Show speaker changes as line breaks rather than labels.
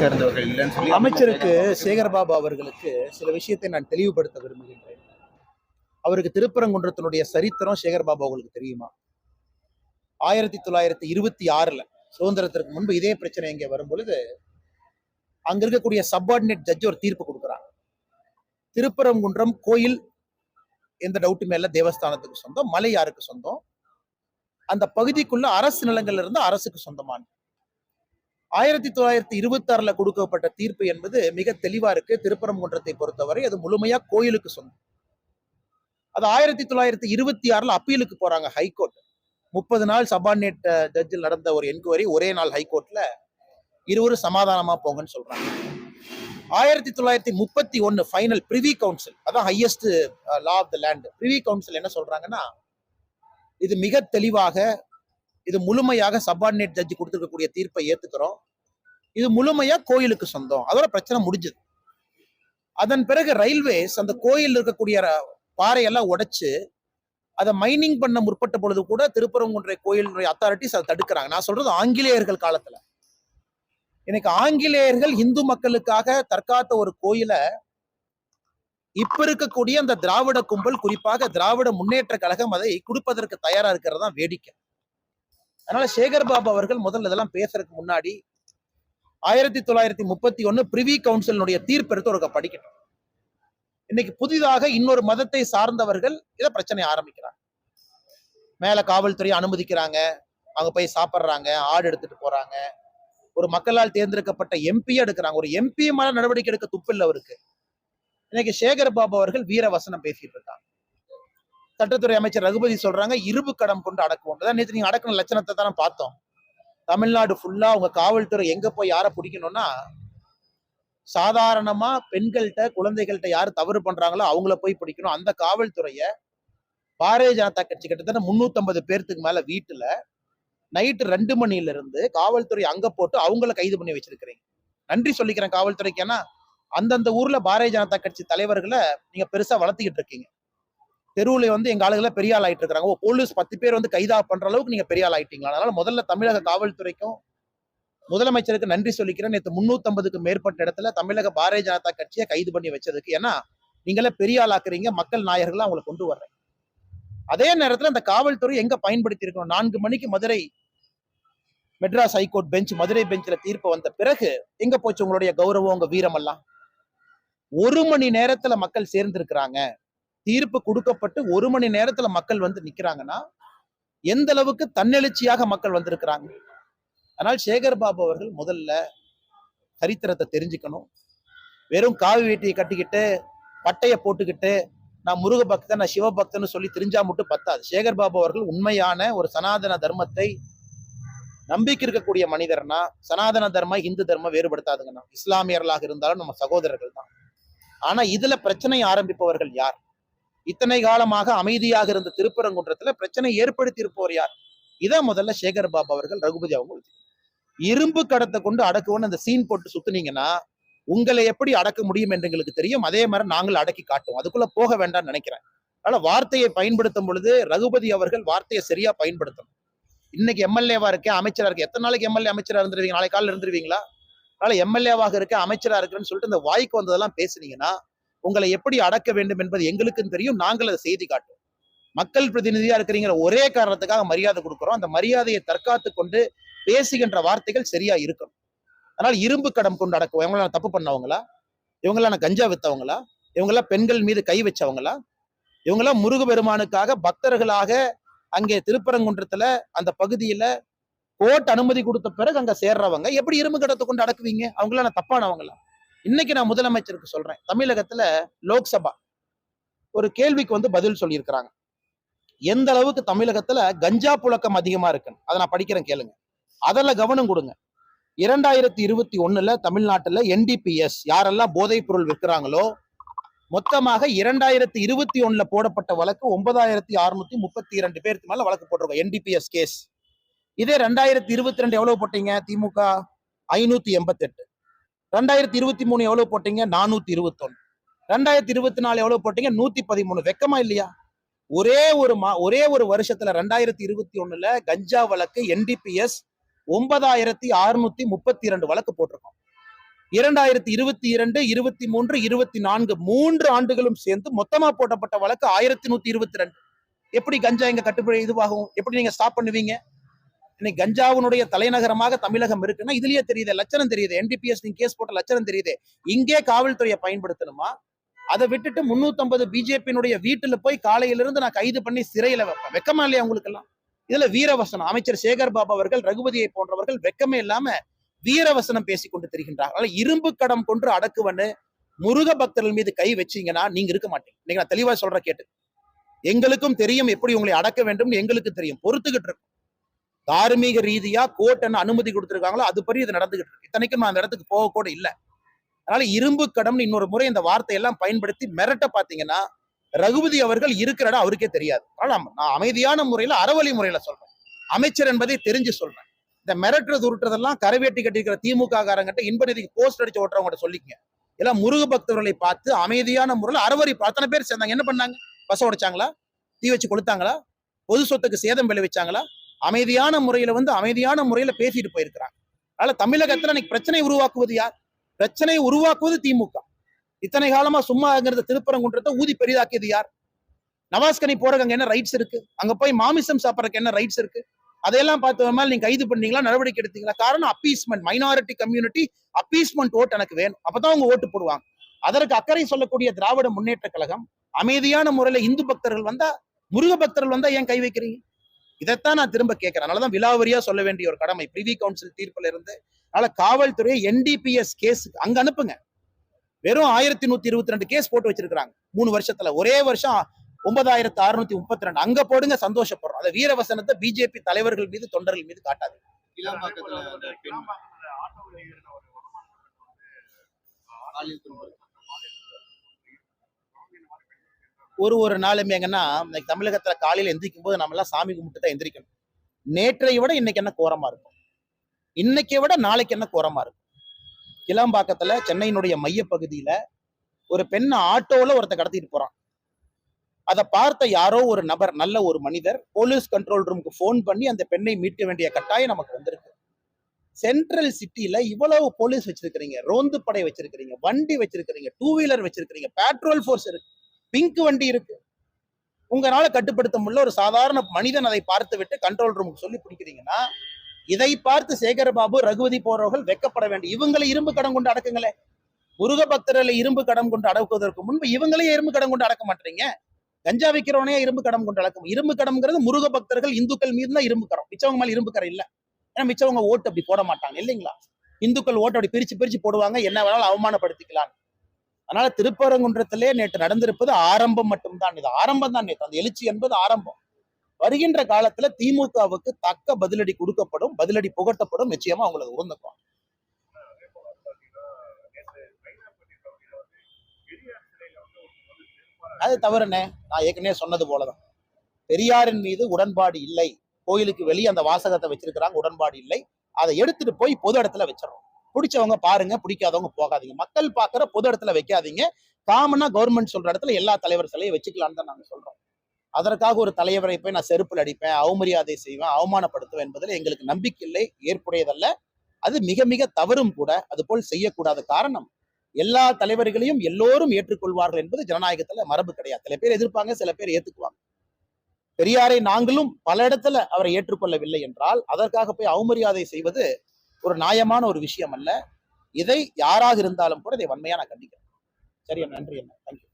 சேர்ந்தவர்கள் இல்லைன்னு சொல்லி
அமைச்சருக்கு சேகர்பாபு அவர்களுக்கு சில விஷயத்தை நான் தெளிவுபடுத்த விரும்புகின்றேன். அவருக்கு திருப்பரங்குன்றத்தினுடைய சரித்திரம் சேகர்பாபு அவர்களுக்கு தெரியுமா? 1926 சுதந்திரத்திற்கு முன்பு இதே பிரச்சனை இங்கே வரும் பொழுது அங்க இருக்கக்கூடிய சப்பார்டினேட் ஜட்ஜ் ஒரு தீர்ப்பு கொடுக்குறாங்க. திருப்பரங்குன்றம் கோயில் எந்த டவுட்டுமே இல்ல, தேவஸ்தானத்துக்கு சொந்தம், மலை யாருக்கு சொந்தம், அந்த பகுதிக்குள்ள அரசு நிலங்கள்ல இருந்து அரசுக்கு சொந்தமான 1926 கொடுக்கப்பட்ட தீர்ப்பு என்பது மிக தெளிவா இருக்கு. திருப்பரங்குன்றத்தை பொறுத்தவரை அது முழுமையா கோயிலுக்கு சொந்தம். அது 1926 அப்பீலுக்கு போறாங்க ஹைகோர்ட். 30 நாள் சபார்டினேட் ஜட்ஜில் நடந்த ஒரு என்கொயரி, ஒரே நாள் ஹைகோர்ட்ல இருவரும் சமாதானமா போங்கன்னு சொல்றாங்க. 1931 ஃபைனல் பிரிவி கவுன்சில், அதான் highest law of the land. Privy council என்ன சொல்றாங்கன்னா, இது மிக தெளிவாக, இது முழுமையாக சபார்டினேட் ஜட்ஜ் கொடுத்திருக்கக்கூடிய தீர்ப்பை ஏத்துக்கிறோம், இது முழுமையா கோயிலுக்கு சொந்தம். அதோட பிரச்சனை முடிஞ்சது. அதன் பிறகு ரயில்வேஸ் அந்த கோயில் இருக்கக்கூடிய பாறையெல்லாம் உடைச்சு அதை மைனிங் பண்ண முற்பட்ட பொழுது கூட திருப்பரங்குன்றை கோயிலுடைய அத்தாரிட்டிஸ் அதை தடுக்கிறாங்க. நான் சொல்றது ஆங்கிலேயர்கள் காலத்துல. எனக்கு ஆங்கிலேயர்கள் இந்து மக்களுக்காக தற்காத்த ஒரு கோயிலை இப்ப இருக்கக்கூடிய அந்த திராவிட கும்பல், குறிப்பாக திராவிட முன்னேற்ற கழகம் அதை கொடுப்பதற்கு தயாரா இருக்கிறதா வேடிக்கை. அதனால சேகர்பாபு அவர்கள் முதல்ல இதெல்லாம் பேசுறதுக்கு முன்னாடி 1931 பிரிவி கவுன்சிலுடைய தீர்ப்பு எடுத்து ஒரு படிக்கணும். இன்னைக்கு புதிதாக இன்னொரு மதத்தை சார்ந்தவர்கள் இதை பிரச்சனை ஆரம்பிக்கிறாங்க. மேல காவல்துறை அனுமதிக்கிறாங்க, அங்க போய் சாப்பிட்றாங்க, ஆடு எடுத்துட்டு போறாங்க, ஒரு மக்களால் தேர்ந்தெடுக்கப்பட்ட எம்பியா எடுக்கிறாங்க. ஒரு எம்பி மேல நடவடிக்கை எடுக்க துப்பில்ல அவருக்கு. இன்னைக்கு சேகர்பாபு அவர்கள் வீர வசனம் பேசிட்டு இருக்காங்க. சட்டத்துறை அமைச்சர் ரகுபதி சொல்றாங்க இரும்பு கடம் கொண்டு அடக்குவோம். நேற்று நீங்க அடக்கின லட்சணத்தை தானே பார்த்தோம். தமிழ்நாடு ஃபுல்லா உங்க காவல்துறை எங்க போய் யாரை பிடிக்கணும்னா, சாதாரணமா பெண்கள்கிட்ட குழந்தைகள்கிட்ட யாரு தவறு பண்றாங்களோ அவங்கள போய் பிடிக்கணும். அந்த காவல்துறைய பாரதிய ஜனதா கட்சி கிட்டத்தட்ட 350 பேர்த்துக்கு மேல வீட்டுல நைட்டு 2 மணில இருந்து காவல்துறை அங்க போட்டு அவங்கள கைது பண்ணி வச்சிருக்கிறீங்க. நன்றி சொல்லிக்கிறேன் காவல்துறைக்கு. ஏன்னா அந்தந்த ஊர்ல பாரதிய ஜனதா கட்சி தலைவர்களை நீங்க பெருசா வளர்த்திக்கிட்டு இருக்கீங்க. தெருவுல எங்க ஆளுகளை பெரிய ஆள் ஆயிட்டு இருக்காங்க. போலீஸ் 10 பேர் கைதா பண்ற அளவுக்கு நீங்க பெரிய ஆள் ஆயிட்டீங்களா? அதனால முதல்ல தமிழக காவல்துறைக்கும் முதலமைச்சருக்கு நன்றி சொல்லிக்கிறேன். நேற்று 350க்கு மேற்பட்ட இடத்துல தமிழக பாரதிய ஜனதா கட்சியை கைது பண்ணி வச்சதுக்கு. ஏன்னா நீங்களே பெரிய ஆள் ஆக்குறீங்க, மக்கள் நாயகர்கள் அவங்களை கொண்டு வர்றேன். அதே நேரத்துல அந்த காவல்துறை எங்க பயன்படுத்தி இருக்கணும்? 4 மணிக்கு மதுரை மெட்ராஸ் ஹைகோர்ட் பெஞ்ச், மதுரை பெஞ்சில தீர்ப்பு வந்த பிறகு எங்க போச்சு உங்களுடைய கௌரவம், உங்க வீரம் எல்லாம்? 1 மணி நேரத்துல மக்கள் சேர்ந்து இருக்கிறாங்க. தீர்ப்பு கொடுக்கப்பட்டு 1 மணி நேரத்துல மக்கள் நிக்கிறாங்கன்னா எந்த அளவுக்கு தன்னெழுச்சியாக மக்கள் வந்திருக்கிறாங்க. அதனால் சேகர்பாபு அவர்கள் முதல்ல சரித்திரத்தை தெரிஞ்சுக்கணும். வெறும் காவி வேட்டியை கட்டிக்கிட்டு பட்டையை போட்டுக்கிட்டு நான் முருக பக்தன், நான் சிவபக்தன்னு சொல்லி தெரிஞ்சா மட்டும் பத்தாது. சேகர்பாபு அவர்கள் உண்மையான ஒரு சனாதன தர்மத்தை நம்பிக்கை இருக்கக்கூடிய மனிதர்னா, சனாதன தர்மம் இந்து தர்மம் வேறுபடுத்தாதுங்கண்ணா. இஸ்லாமியர்களாக இருந்தாலும் நம்ம சகோதரர்கள் தான். ஆனா இதுல பிரச்சனை ஆரம்பிப்பவர்கள் யார்? இத்தனை காலமாக அமைதியாக இருந்த திருப்பரங்குன்றத்துல பிரச்சனை ஏற்படுத்தி இருப்பவர் யார்? இதை முதல்ல சேகர்பாபு அவர்கள், ரகுபதி அவங்க இரும்பு கடத்தை கொண்டு அடக்குவோன்னு அந்த சீன் போட்டு சுத்துனீங்கன்னா உங்களை எப்படி அடக்க முடியும் என்று எங்களுக்கு தெரியும். அதே மாதிரி நாங்கள் அடக்கி காட்டுவோம். அதுக்குள்ள போக வேண்டாம்னு நினைக்கிறேன். அதனால வார்த்தையை பயன்படுத்தும் பொழுது ரகுபதி அவர்கள் வார்த்தையை சரியா பயன்படுத்தணும். இன்னைக்கு எம்எல்ஏவா இருக்கேன், அமைச்சரா இருக்கேன். எத்தனை நாளைக்கு எம்எல்ஏ அமைச்சரா இருந்துருவீங்க? நாளை காலையில் இருந்துருவீங்களா? அதனால எம்எல்ஏவாக இருக்க, அமைச்சரா இருக்கிறேன்னு சொல்லிட்டு இந்த வாய்க்கு வந்ததெல்லாம் பேசுனீங்கன்னா உங்களை எப்படி அடக்க வேண்டும் என்பது எங்களுக்கும் தெரியும். நாங்கள் அதை செய்தி காட்டுவோம். மக்கள் பிரதிநிதியா இருக்கிறீங்கிற ஒரே காரணத்துக்காக மரியாதை கொடுக்கிறோம். அந்த மரியாதையை தற்காத்து கொண்டு பேசுகின்ற வார்த்தைகள் சரியா இருக்கணும். அதனால இரும்பு கடம் கொண்டு அடக்குவோம். இவங்களாம் தப்பு பண்ணவங்களா? இவங்களாம் கஞ்சா வித்தவங்களா? இவங்கெல்லாம் பெண்கள் மீது கை வச்சவங்களா? இவங்கெல்லாம் முருகபெருமானுக்காக பக்தர்களாக அங்கே திருப்பரங்குன்றத்துல அந்த பகுதியில கோர்ட் அனுமதி கொடுத்த பிறகு அங்க சேர்றவங்க எப்படி இரும்பு கடத்தை கொண்டு அடக்குவீங்க? அவங்களாம் தப்பானவங்களா? இன்னைக்கு நான் முதலமைச்சருக்கு சொல்றேன், தமிழகத்துல லோக்சபா ஒரு கேள்விக்கு பதில் சொல்லியிருக்கிறாங்க. எந்த அளவுக்கு தமிழகத்துல கஞ்சா புழக்கம் அதிகமா இருக்குன்னு அதை நான் படிக்கிறேன், கேளுங்க. அதெல்லாம் கவனம் கொடுங்க. 2021 தமிழ்நாட்டுல என்டிபிஎஸ் யாரெல்லாம் போதைப் பொருள் விற்கிறாங்களோ மொத்தமாக 2021 போடப்பட்ட வழக்கு 9632 பேருக்கு மேல வழக்கு போட்டிருக்கோம், என்டிபிஎஸ் கேஸ். இதே 2022 எவ்வளவு போட்டீங்க? திமுக 588. 2023 எவ்வளவு போட்டீங்க? 421. 2024 எவ்வளவு போட்டீங்க? 113. வெக்கமா இல்லையா? ஒரே ஒரு வருஷத்துல 2021 கஞ்சா வழக்கு என்டிபிஎஸ் 9632 வழக்கு போட்டிருக்கோம். 2022, 23, 24 3 ஆண்டுகளும் சேர்ந்து மொத்தமா போட்டப்பட்ட வழக்கு 1122. எப்படி கஞ்சா இங்க கட்டுப்படி இதுவாகும்? எப்படி நீங்க ஸ்டாப் பண்ணுவீங்க? இன்னைக்கு கஞ்சாவினுடைய தலைநகரமாக தமிழகம் இருக்குன்னா இதுலயே தெரியுது, லட்சணம் தெரியுது. NDPS நீங்க கேஸ் போட்ட லட்சணம் தெரியுது. இங்கே காவல்துறையை பயன்படுத்தணுமா? அதை விட்டுட்டு 350 பிஜேபியினுடைய வீட்டுல போய் காலையிலிருந்து நான் கைது பண்ணி சிறையில வைப்பேன். வெக்கமா இல்லையா உங்களுக்கு எல்லாம்? இதுல வீரவசனம் அமைச்சர் சேகர் பாபு அவர்கள், ரகுபதியை போன்றவர்கள் வெக்கமே இல்லாம வீரவசனம் பேசிக் கொண்டு திரிகின்றார். இரும்பு கடம் கொண்டு அடக்குவன்னு முருக பக்தர்கள் மீது கை வச்சீங்கன்னா நீங்க இருக்க மாட்டீங்க. நீங்க நான் தெளிவா சொல்ற கேட்டு, எங்களுக்கும் தெரியும் எப்படி உங்களை அடக்க வேண்டும், எங்களுக்கு தெரியும், பொறுத்துக்கிட்டு இருக்கும். தார்மீக ரீதியா கோர்ட் என்ன அனுமதி கொடுத்திருக்காங்களோ அதுபடி இது நடந்துகிட்டு இருக்கு. இத்தனைக்கும் நான் அந்த இடத்துக்கு போக கூட இல்லை. அதனால இரும்பு கடம்னு இன்னொரு முறை இந்த வார்த்தையெல்லாம் பயன்படுத்தி மிரட்ட பாத்தீங்கன்னா ரகுபதி அவர்கள் இருக்கிற இடம் அவருக்கே தெரியாது. நான் அமைதியான முறையில அறவழி முறையில சொல்றேன், அமைச்சர் என்பதை தெரிஞ்சு சொல்றேன். இந்த மிரட்டுறது உருட்டுறதெல்லாம் கரைவேட்டி கட்டிருக்கிற திமுக காரங்கிட்ட இன்ப நிதிக்கு போஸ்ட் அடிச்சு ஓட்டுறவங்க சொல்லிக்கங்க. எல்லாம் முருக பக்தர்களை பார்த்து அமைதியான முறையில் அறவழி அத்தனை பேர் சேர்ந்தாங்க. என்ன பண்ணாங்க? பச உடைச்சாங்களா? தீ வச்சு கொளுத்தாங்களா? பொது சொத்துக்கு சேதம் விளைவிச்சாங்களா? அமைதியான முறையில அமைதியான முறையில பேசிட்டு போயிருக்கிறாங்க. அதனால தமிழகத்துல இன்னைக்கு பிரச்சனை உருவாக்குவது யார்? பிரச்சனை உருவாக்குவது திமுக. இத்தனை காலமா சும்மா திருப்பரங்குன்றத்தை ஊதி பெரிதாக்கியது யார்? நவாஸ்கனி போறதுக்கு அங்க என்ன ரைட்ஸ் இருக்கு? அங்க போய் மாமிசம் சாப்பிடறதுக்கு என்ன ரைட்ஸ் இருக்கு? அதையெல்லாம் பார்த்து மேல நீங்க கைது பண்ணீங்களா, நடவடிக்கை எடுத்தீங்களா? காரணம் அப்பீஸ்மெண்ட், மைனாரிட்டி கம்யூனிட்டி அப்பீஸ்மெண்ட் ஓட்டு எனக்கு வேணும், அப்பதான் அவங்க ஓட்டு போடுவாங்க. அதற்கு அக்கறை சொல்லக்கூடிய திராவிட முன்னேற்ற கழகம் அமைதியான முறையில இந்து பக்தர்கள் வந்தா, முருக பக்தர்கள் வந்தா ஏன் கை வைக்கிறீங்க? இதைத்தான் நான் திரும்ப கேட்கிறேன். அதனாலதான் விலாவரியா சொல்ல வேண்டிய ஒரு கடமை பிரிவி கவுன்சில் தீர்ப்புல இருந்து. அதனால காவல்துறை NDPS கேஸ் அங்க அனுப்புங்க. வெறும் 1122 கேஸ் போட்டு வச்சிருக்காங்க 3 வருஷத்துல. ஒரே வருஷம் 9632 அங்க போடுங்க, சந்தோஷப்படுறோம். அந்த வீரவசனத்தை பிஜேபி தலைவர்கள் மீது, தொண்டர்கள் மீது காட்டாது. ஒரு நாளுமே எங்கன்னா தமிழகத்துல காலையில எந்திரிக்கும் போது நம்ம எல்லாம் சாமி கும்பிட்டு தான் எந்திரிக்கணும். நேற்றை விட இன்னைக்கு என்ன கோரமா இருக்கும், இன்னைக்கு விட நாளைக்கு என்ன கோரமா இருக்கும். கிளம்பாக்கத்துல சென்னையினுடைய மைய பகுதியில ஒரு பெண்ணை ஆட்டோல ஒருத்த கடத்திட்டு போறான். அதை பார்த்த யாரோ ஒரு நபர், நல்ல ஒரு மனிதர், போலீஸ் கண்ட்ரோல் ரூமுக்கு போன் பண்ணி அந்த பெண்ணை மீட்க வேண்டிய கட்டாயம் நமக்கு வந்திருக்கு. சென்ட்ரல் சிட்டில இவ்வளவு போலீஸ் வச்சிருக்கிறீங்க, ரோந்து படை வச்சிருக்கிறீங்க, வண்டி வச்சிருக்கிறீங்க, 2 வீலர் வச்சிருக்கிறீங்க, பெட்ரோல் போர்ஸ் இருக்கு, பிங்க் வண்டி இருக்கு. உங்களால கட்டுப்படுத்த முடியல. ஒரு சாதாரண மனிதன் அதை பார்த்து விட்டு கண்ட்ரோல் ரூமுக்கு சொல்லி பிடிக்கிறீங்கன்னா, இதை பார்த்து சேகர்பாபு, ரகுபதி போறவர்கள் வெக்கப்பட வேண்டும். இவங்களை இரும்பு கடம் கொண்டு அடக்குங்களே. முருக பக்தர்களை இரும்பு கடம் கொண்டு அடக்குவதற்கு முன்பு இவங்களே இரும்பு கடம் கொண்டு அடக்க மாட்டீங்க. கஞ்சா வைக்கிறவனே இரும்பு கடம் கொண்டு அடக்கும். இரும்பு கடம்ங்கிறது முருக பக்தர்கள், இந்துக்கள் மீது தான் இரும்பு கரம். மிச்சவங்க மேல இரும்பு கரம் இல்ல. ஏன்னா மிச்சவங்க ஓட்டு அப்படி போட மாட்டாங்க இல்லைங்களா? இந்துக்கள் ஓட்டு அப்படி பிரிச்சு பிரிச்சு போடுவாங்க, என்ன வேணாலும் அவமானப்படுத்திக்கலாம். அதனால திருப்பரங்குன்றத்திலே நேற்று நடந்திருப்பது ஆரம்பம் மட்டும்தான். இது ஆரம்பம் தான். நேற்று அந்த எழுச்சி என்பது ஆரம்பம். வருகின்ற காலத்துல திமுகவுக்கு தக்க பதிலடி கொடுக்கப்படும், பதிலடி புகட்டப்படும். நிச்சயமா அவங்களை உணர்ந்துக்கும். அது தவறுனே. நான் ஏற்கனவே சொன்னது போலதான், பெரியாரின் மீது உடன்பாடு இல்லை, கோயிலுக்கு வெளியே அந்த வாசகத்தை வச்சிருக்கிறாங்க, உடன்பாடு இல்லை, அதை எடுத்துட்டு போய் பொது இடத்துல வச்சிடறோம். பிடிச்சவங்க பாருங்க, பிடிக்காதவங்க போகாதீங்க. மக்கள் பாக்குற பொது இடத்துல வைக்காதீங்க. காமனா கவர்மெண்ட் சொல்ற இடத்துல எல்லா தலைவர் சிலையை வச்சுக்கலான்னு தான் நாங்க சொல்றோம். அதற்காக ஒரு தலைவரை போய் நான் செருப்பில் அடிப்பேன், அவமரியாதை செய்வேன், அவமானப்படுத்துவேன் என்பதில் எங்களுக்கு நம்பிக்கை இல்லை, ஏற்புடையதல்ல. அது மிக மிக தவறும் கூட. அது போல் செய்யக்கூடாத. காரணம், எல்லா தலைவர்களையும் எல்லோரும் ஏற்றுக்கொள்வார்கள் என்பது ஜனநாயகத்துல மரபு கிடையாது. சில பேர் எதிர்ப்பாங்க, சில பேர் ஏத்துக்குவாங்க. பெரியாரை நாங்களும் பல இடத்துல அவரை ஏற்றுக்கொள்ளவில்லை என்றால் அதற்காக போய் அவமரியாதை செய்வது ஒரு நியாயமான ஒரு விஷயம் அல்ல. இதை யாராக இருந்தாலும் கூட இதை வன்மையா நான் கண்டிக்கிறேன். சரியா, நன்றி. என்ன, தேங்க்யூ.